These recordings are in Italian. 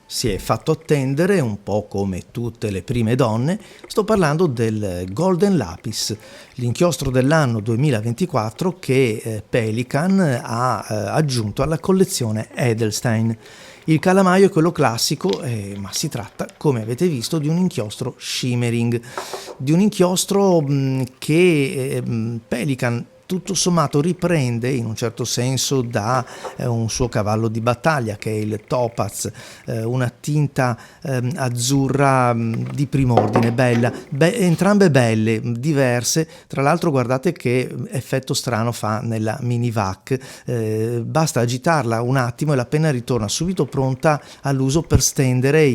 Si è fatto attendere, un po' come tutte le prime donne. Sto parlando del Golden Lapis, l'inchiostro dell'anno 2024 che Pelikan ha aggiunto alla collezione Edelstein. Il calamaio è quello classico, ma si tratta, come avete visto, di un inchiostro shimmering, di un inchiostro che Pelikan tutto sommato riprende in un certo senso da un suo cavallo di battaglia, che è il topaz, una tinta azzurra di primo ordine, bella, entrambe belle, diverse. Tra l'altro guardate che effetto strano fa nella mini vac, basta agitarla un attimo e la penna ritorna subito pronta all'uso per stendere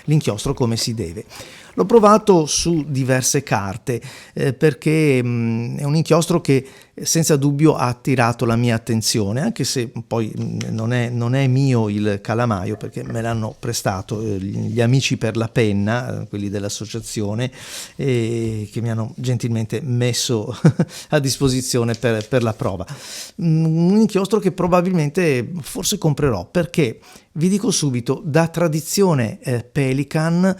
l'inchiostro come si deve. L'ho provato su diverse carte perché è un inchiostro che senza dubbio ha attirato la mia attenzione, anche se poi non è mio il calamaio, perché me l'hanno prestato gli amici per la penna, quelli dell'associazione, che mi hanno gentilmente messo a disposizione per la prova. Un inchiostro che probabilmente forse comprerò, perché vi dico subito, da tradizione Pelikan,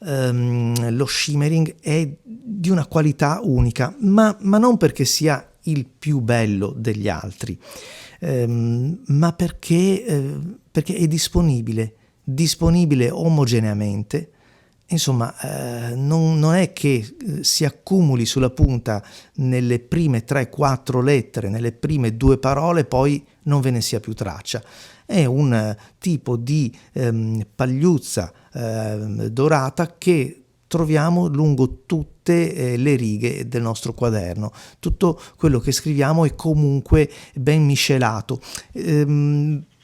lo shimmering è di una qualità unica, ma non perché sia il più bello degli altri, ma perché è disponibile omogeneamente. Insomma, non è che si accumuli sulla punta nelle prime 3-4 lettere, nelle prime 2 parole, poi non ve ne sia più traccia. È un tipo di pagliuzza dorata che troviamo lungo tutte le righe del nostro quaderno. Tutto quello che scriviamo è comunque ben miscelato.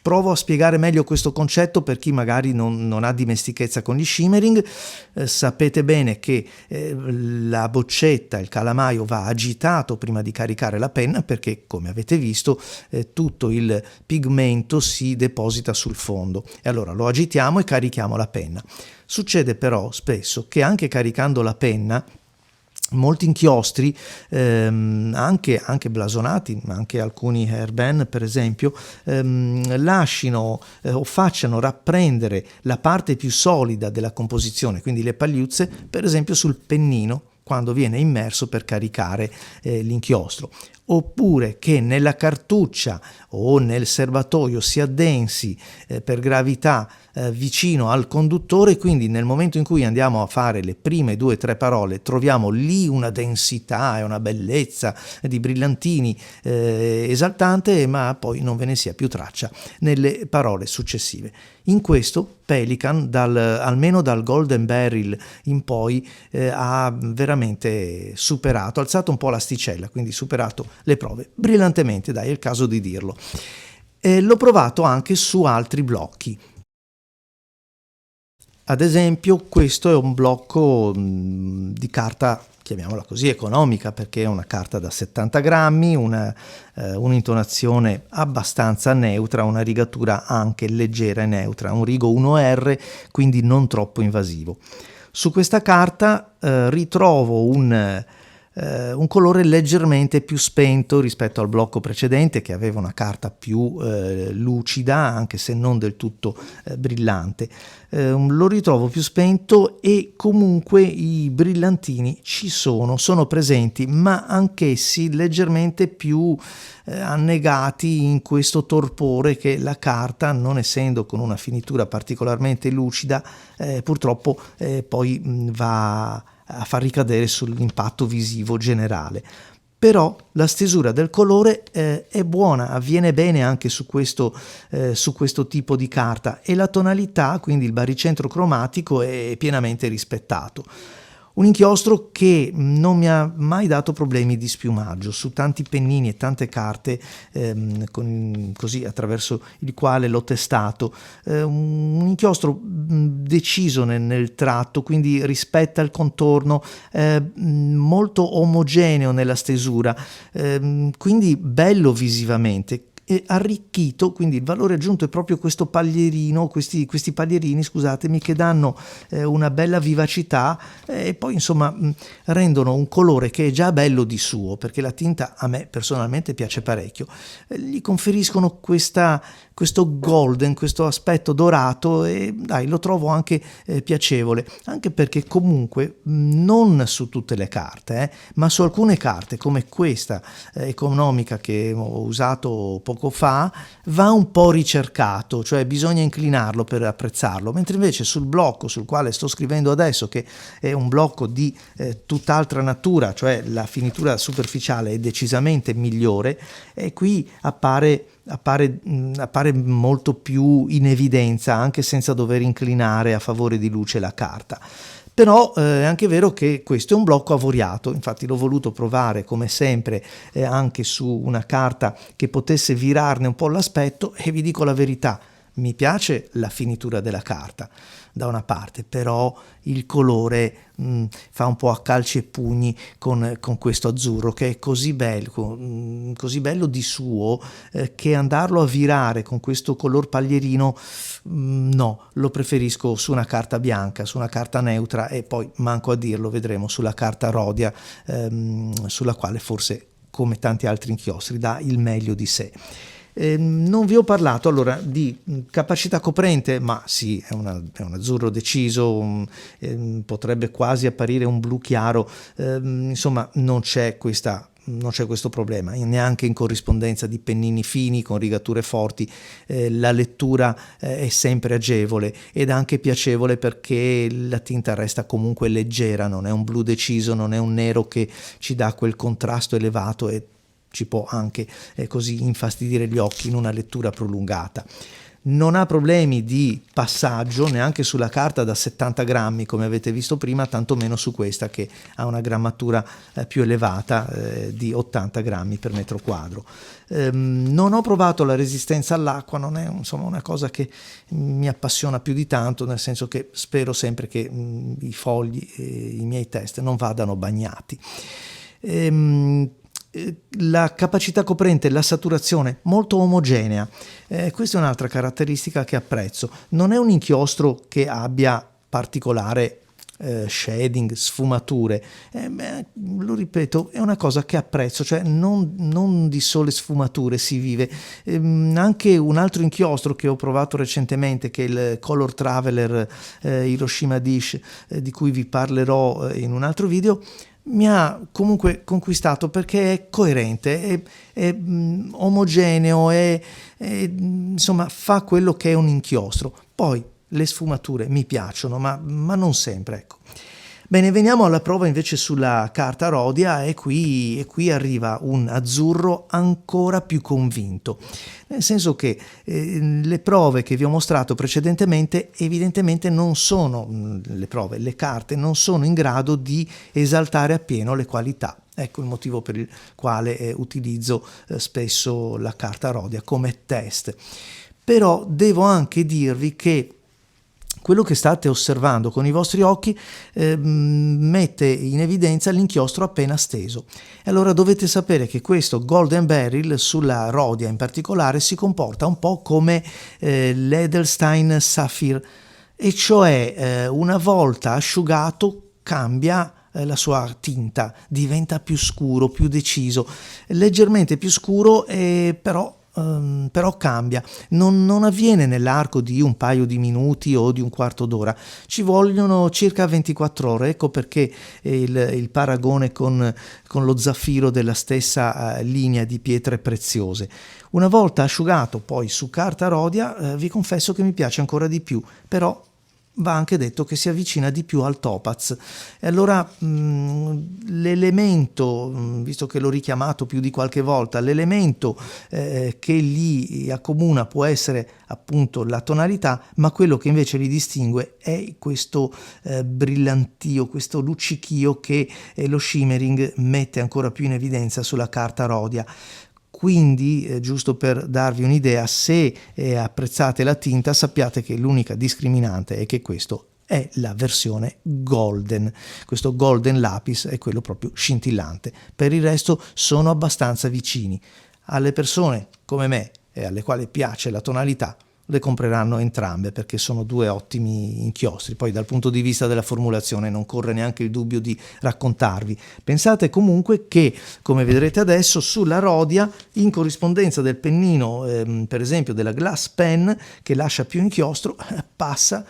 Provo a spiegare meglio questo concetto per chi magari non ha dimestichezza con gli shimmering. Sapete bene che la boccetta, il calamaio va agitato prima di caricare la penna, perché come avete visto tutto il pigmento si deposita sul fondo, e allora lo agitiamo e carichiamo la penna. Succede però spesso che anche caricando la penna molti inchiostri, anche blasonati, anche alcuni Herbin per esempio, lasciano o facciano rapprendere la parte più solida della composizione, quindi le pagliuzze, per esempio sul pennino quando viene immerso per caricare l'inchiostro, oppure che nella cartuccia o nel serbatoio si addensi per gravità vicino al conduttore, quindi nel momento in cui andiamo a fare le prime 2-3 parole troviamo lì una densità e una bellezza di brillantini esaltante, ma poi non ve ne sia più traccia nelle parole successive. In questo Pelikan, almeno dal Golden Beryl in poi, ha veramente superato, alzato un po' l'asticella, quindi superato le prove brillantemente, dai, è il caso di dirlo. L'ho provato anche su altri blocchi. Ad esempio, questo è un blocco di carta, chiamiamola così, economica, perché è una carta da 70 grammi, un'intonazione abbastanza neutra, una rigatura anche leggera e neutra, un rigo 1R, quindi non troppo invasivo. Su questa carta ritrovo un colore leggermente più spento rispetto al blocco precedente, che aveva una carta più lucida, anche se non del tutto brillante. Lo ritrovo più spento e comunque i brillantini sono presenti, ma anch'essi leggermente più annegati in questo torpore che la carta, non essendo con una finitura particolarmente lucida, purtroppo poi va a far ricadere sull'impatto visivo generale. Però la stesura del colore è buona, avviene bene anche su questo tipo di carta, e la tonalità, quindi il baricentro cromatico, è pienamente rispettato. Un inchiostro che non mi ha mai dato problemi di spiumaggio su tanti pennini e tante carte, così attraverso il quale l'ho testato. Un inchiostro deciso nel tratto, quindi rispetta il contorno, molto omogeneo nella stesura, quindi bello visivamente. arricchito, quindi il valore aggiunto è proprio questo paglierino, questi paglierini, scusatemi, che danno una bella vivacità e poi insomma rendono un colore che è già bello di suo, perché la tinta a me personalmente piace parecchio, gli conferiscono questo golden, questo aspetto dorato e dai, lo trovo anche piacevole, anche perché comunque non su tutte le carte, ma su alcune carte come questa economica che ho usato poco fa va un po' ricercato, cioè bisogna inclinarlo per apprezzarlo, mentre invece sul blocco sul quale sto scrivendo adesso, che è un blocco di tutt'altra natura, cioè la finitura superficiale è decisamente migliore, e qui appare molto più in evidenza, anche senza dover inclinare a favore di luce la carta. Però è anche vero che questo è un blocco avoriato, infatti l'ho voluto provare come sempre anche su una carta che potesse virarne un po' l'aspetto, e vi dico la verità, mi piace la finitura della carta da una parte, però il colore fa un po' a calci e pugni con questo azzurro che è così bello di suo, che andarlo a virare con questo color paglierino no, lo preferisco su una carta bianca, su una carta neutra, e poi manco a dirlo, vedremo sulla carta Rhodia, sulla quale forse come tanti altri inchiostri dà il meglio di sé. Non vi ho parlato allora di capacità coprente, ma sì, è un azzurro deciso, potrebbe quasi apparire un blu chiaro, insomma non c'è questo problema, neanche in corrispondenza di pennini fini con rigature forti, la lettura è sempre agevole ed anche piacevole, perché la tinta resta comunque leggera, non è un blu deciso, non è un nero che ci dà quel contrasto elevato e ci può anche così infastidire gli occhi in una lettura prolungata. Non ha problemi di passaggio neanche sulla carta da 70 grammi come avete visto prima, tantomeno su questa che ha una grammatura più elevata di 80 grammi per metro quadro. Non ho provato la resistenza all'acqua, non è insomma una cosa che mi appassiona più di tanto, nel senso che spero sempre che i fogli e i miei test non vadano bagnati. La capacità coprente, la saturazione molto omogenea, questa è un'altra caratteristica che apprezzo. Non è un inchiostro che abbia particolare shading, sfumature, lo ripeto, è una cosa che apprezzo, cioè non di sole sfumature si vive. Anche un altro inchiostro che ho provato recentemente, che è il Color Traveler Hiroshima Dish, di cui vi parlerò in un altro video, mi ha comunque conquistato perché è coerente, è omogeneo, insomma fa quello che è un inchiostro. Poi le sfumature mi piacciono, ma non sempre, ecco. Bene, veniamo alla prova invece sulla carta Rhodia, e qui arriva un azzurro ancora più convinto, nel senso che le prove che vi ho mostrato precedentemente evidentemente non sono le carte non sono in grado di esaltare appieno le qualità. Ecco il motivo per il quale utilizzo spesso la carta Rhodia come test. Però devo anche dirvi che quello che state osservando con i vostri occhi mette in evidenza l'inchiostro appena steso. E allora dovete sapere che questo Golden Beryl sulla Rhodia in particolare si comporta un po' come l'Edelstein Sapphire, e cioè una volta asciugato cambia la sua tinta, diventa più scuro, più deciso, leggermente più scuro, però cambia, non avviene nell'arco di un paio di minuti o di un quarto d'ora, ci vogliono circa 24 ore, ecco perché il paragone con lo zaffiro della stessa linea di pietre preziose. Una volta asciugato poi su carta Rhodia, vi confesso che mi piace ancora di più, però va anche detto che si avvicina di più al topaz, e allora l'elemento, visto che l'ho richiamato più di qualche volta, l'elemento che li accomuna può essere appunto la tonalità, ma quello che invece li distingue è questo brillantio, questo luccichio che lo shimmering mette ancora più in evidenza sulla carta Rhodia. Quindi, giusto per darvi un'idea, se apprezzate la tinta, sappiate che l'unica discriminante è che questo è la versione golden. Questo golden lapis è quello proprio scintillante. Per il resto sono abbastanza vicini. alle persone come me e alle quali piace la tonalità le compreranno entrambe, perché sono due ottimi inchiostri. Poi dal punto di vista della formulazione non corre neanche il dubbio di raccontarvi. Pensate comunque che, come vedrete adesso, sulla Rhodia, in corrispondenza del pennino, per esempio della Glass Pen, che lascia più inchiostro, passa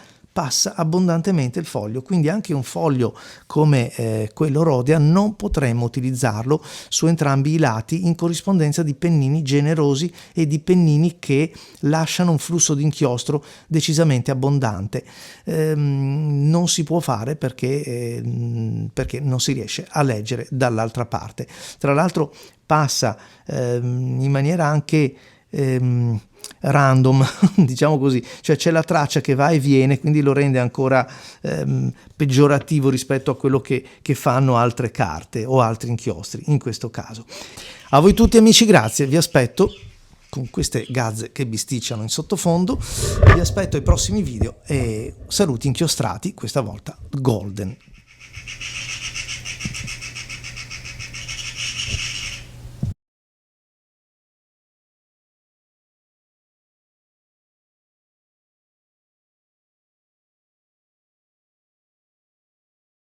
abbondantemente il foglio, quindi anche un foglio come quello Rhodia non potremmo utilizzarlo su entrambi i lati in corrispondenza di pennini generosi e di pennini che lasciano un flusso di inchiostro decisamente abbondante. Non si può fare perché non si riesce a leggere dall'altra parte. Tra l'altro passa in maniera anche random, diciamo così, cioè c'è la traccia che va e viene, quindi lo rende ancora peggiorativo rispetto a quello che fanno altre carte o altri inchiostri in questo caso. A voi tutti amici, grazie, vi aspetto con queste gazze che bisticciano in sottofondo, vi aspetto ai prossimi video e saluti inchiostrati, questa volta golden.